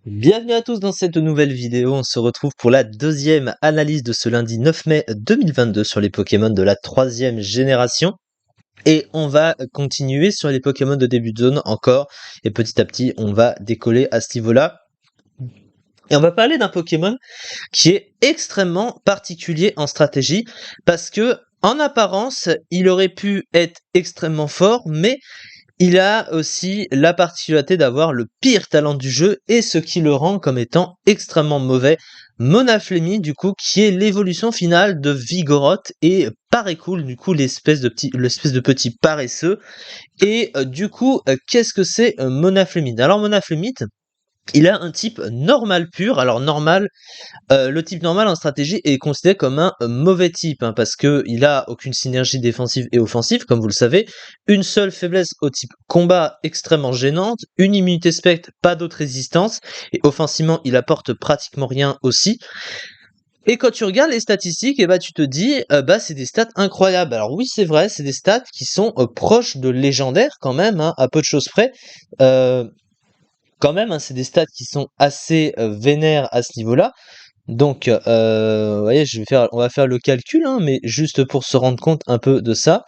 Bienvenue à tous dans cette nouvelle vidéo, on se retrouve pour la deuxième analyse de ce lundi 9 mai 2022 sur les Pokémon de la troisième génération. Et on va continuer sur les Pokémon de début de zone encore, et petit à petit on va décoller à ce niveau-là. Et on va parler d'un Pokémon qui est extrêmement particulier en stratégie, parce que en apparence il aurait pu être extrêmement fort, mais il a aussi la particularité d'avoir le pire talent du jeu et ce qui le rend comme étant extrêmement mauvais. Monaflémie, du coup, qui est l'évolution finale de Vigoroth et Parécool, du coup, l'espèce de petit paresseux. Et du coup, qu'est-ce que c'est Monaflémite? Alors, Monaflémite, il a un type normal pur. Alors, normal, le type normal en stratégie est considéré comme un mauvais type, hein, parce que il a aucune synergie défensive et offensive, comme vous le savez, une seule faiblesse au type combat extrêmement gênante, une immunité spectre, pas d'autre résistance, et offensivement il apporte pratiquement rien aussi. Et quand tu regardes les statistiques, et bah tu te dis, bah c'est des stats incroyables. Alors oui c'est vrai, c'est des stats qui sont proches de légendaires quand même, hein, à peu de choses près. Euh, Quand même, hein, c'est des stats qui sont assez vénères à ce niveau-là. Donc, vous voyez, on va faire le calcul, hein, mais juste pour se rendre compte un peu de ça.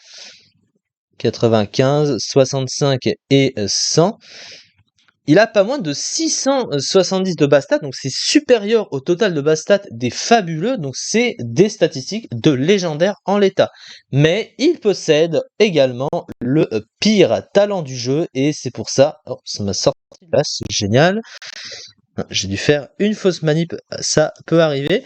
95, 65 et 100. Il a pas moins de 670 de base stats, donc c'est supérieur au total de base stats des fabuleux, donc c'est des statistiques de légendaire en l'état. Mais il possède également le pire talent du jeu, et c'est pour ça, oh, ça m'a sorti là, c'est génial. J'ai dû faire une fausse manip, ça peut arriver.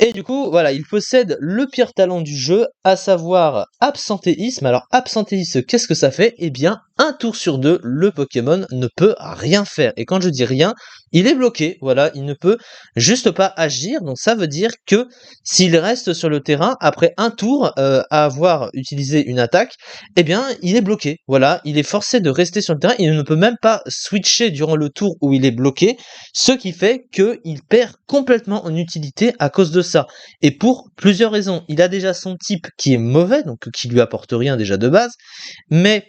Et du coup, voilà, il possède le pire talent du jeu, à savoir absentéisme. Alors, absentéisme, qu'est-ce que ça fait? Eh bien, un tour sur deux, le Pokémon ne peut rien faire. Et quand je dis rien, il est bloqué. Voilà, il ne peut juste pas agir. Donc, ça veut dire que s'il reste sur le terrain, après un tour à avoir utilisé une attaque, eh bien, il est bloqué. Voilà, il est forcé de rester sur le terrain. Il ne peut même pas switcher durant le tour où il est bloqué, ce qui fait qu'il perd complètement en utilité à cause de ça. Et pour plusieurs raisons. Il a déjà son type qui est mauvais, donc qui lui apporte rien déjà de base, mais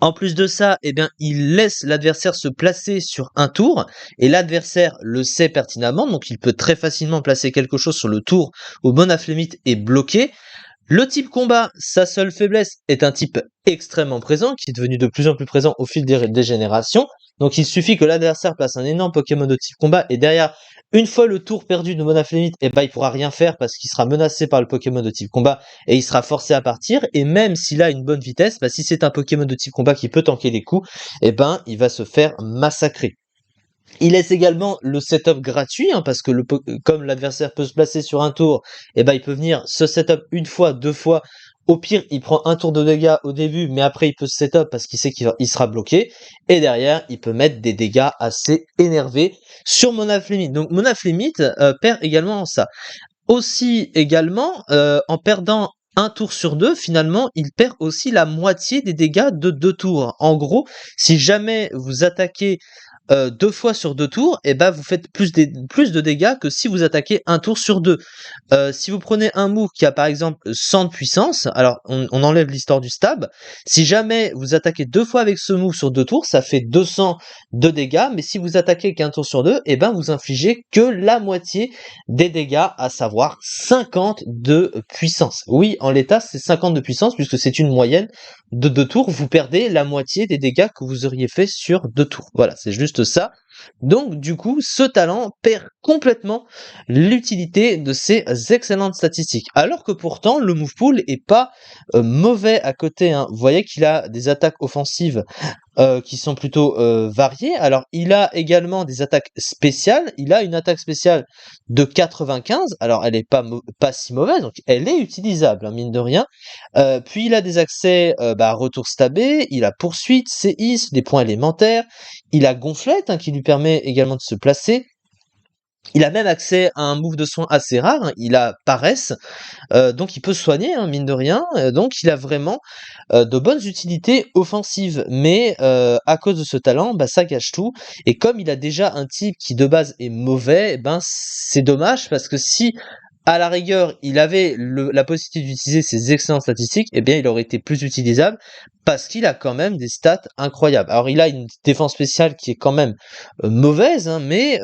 en plus de ça, eh bien, il laisse l'adversaire se placer sur un tour, et l'adversaire le sait pertinemment, donc il peut très facilement placer quelque chose sur le tour où Monaflémite est bloqué. Le type combat, sa seule faiblesse, est un type extrêmement présent, qui est devenu de plus en plus présent au fil des générations. Donc il suffit que l'adversaire place un énorme Pokémon de type combat, et derrière, une fois le tour perdu de Monaflémite, eh ben, il pourra rien faire parce qu'il sera menacé par le Pokémon de type combat, et il sera forcé à partir. Et même s'il a une bonne vitesse, bah, si c'est un Pokémon de type combat qui peut tanker les coups, eh ben, il va se faire massacrer. Il laisse également le setup gratuit, hein, parce que comme l'adversaire peut se placer sur un tour, et ben il peut venir se setup une fois, deux fois. Au pire, il prend un tour de dégâts au début, mais après il peut se setup parce qu'il sait il sera bloqué. Et derrière, il peut mettre des dégâts assez énervés sur Monaflémite. Donc Monaflémite perd également en ça. Aussi également, en perdant un tour sur deux, finalement, il perd aussi la moitié des dégâts de deux tours. En gros, si jamais vous attaquez deux fois sur deux tours, et ben vous faites plus de dégâts que si vous attaquez un tour sur deux. Si vous prenez un move qui a par exemple 100 de puissance, alors on enlève l'histoire du stab. Si jamais vous attaquez deux fois avec ce move sur deux tours, ça fait 200 de dégâts, mais si vous attaquez qu'un tour sur deux, et ben vous infligez que la moitié des dégâts, à savoir 50 de puissance. Oui, en l'état, c'est 50 de puissance, puisque c'est une moyenne de deux tours. Vous perdez la moitié des dégâts que vous auriez fait sur deux tours. Voilà, c'est juste ça. Donc, du coup, ce talent perd complètement l'utilité de ces excellentes statistiques. Alors que pourtant, le move pool est pas mauvais à côté, hein. Vous voyez qu'il a des attaques offensives qui sont plutôt variées. Alors, il a également des attaques spéciales. Il a une attaque spéciale de 95. Alors, elle est pas si mauvaise, donc elle est utilisable, hein, mine de rien. Puis, il a des accès retour stabé, il a poursuite, séisme, des points élémentaires. Il a gonflette, hein, qui lui permet également de se placer. Il a même accès à un move de soin assez rare, hein, il a paresse, donc il peut se soigner, hein, mine de rien, donc il a vraiment de bonnes utilités offensives. Mais à cause de ce talent, bah, ça gâche tout. Et comme il a déjà un type qui de base est mauvais, eh ben c'est dommage, parce que si à la rigueur, il avait la possibilité d'utiliser ses excellentes statistiques, eh bien, il aurait été plus utilisable parce qu'il a quand même des stats incroyables. Alors, il a une défense spéciale qui est quand même mauvaise, hein, mais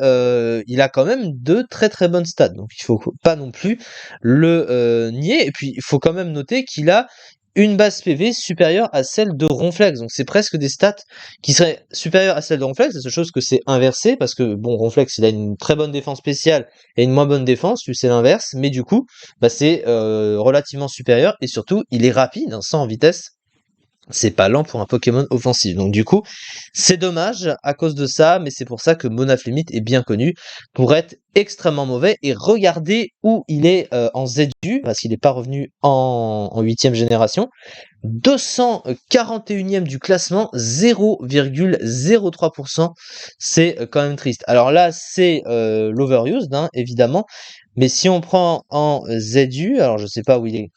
il a quand même de très très bonnes stats. Donc, il faut pas non plus le nier. Et puis, il faut quand même noter qu'il a une base PV supérieure à celle de Ronflex. Donc, c'est presque des stats qui seraient supérieures à celles de Ronflex. La seule chose que c'est inversé parce que, bon, Ronflex, il a une très bonne défense spéciale et une moins bonne défense, lui c'est l'inverse, mais du coup, bah, c'est relativement supérieur, et surtout, il est rapide, hein, 100 en vitesse, c'est pas lent pour un Pokémon offensif. Donc du coup, c'est dommage à cause de ça, mais c'est pour ça que Monaflemit est bien connu pour être extrêmement mauvais. Et regardez où il est en ZU, parce qu'il n'est pas revenu en 8ème génération. 241ème du classement, 0,03%. C'est quand même triste. Alors là, c'est l'overused, hein, évidemment. Mais si on prend en ZU, alors je sais pas où il est,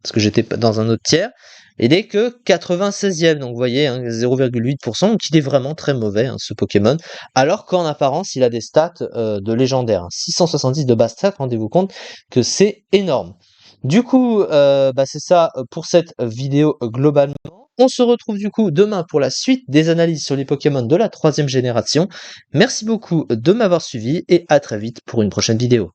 parce que j'étais dans un autre tiers, il est que 96ème, donc vous voyez, hein, 0,8%, donc il est vraiment très mauvais, hein, ce Pokémon, alors qu'en apparence, il a des stats de légendaire, hein, 670 de base stats, rendez-vous compte que c'est énorme. Du coup, bah, c'est ça pour cette vidéo globalement. On se retrouve du coup demain pour la suite des analyses sur les Pokémon de la 3ème génération. Merci beaucoup de m'avoir suivi et à très vite pour une prochaine vidéo.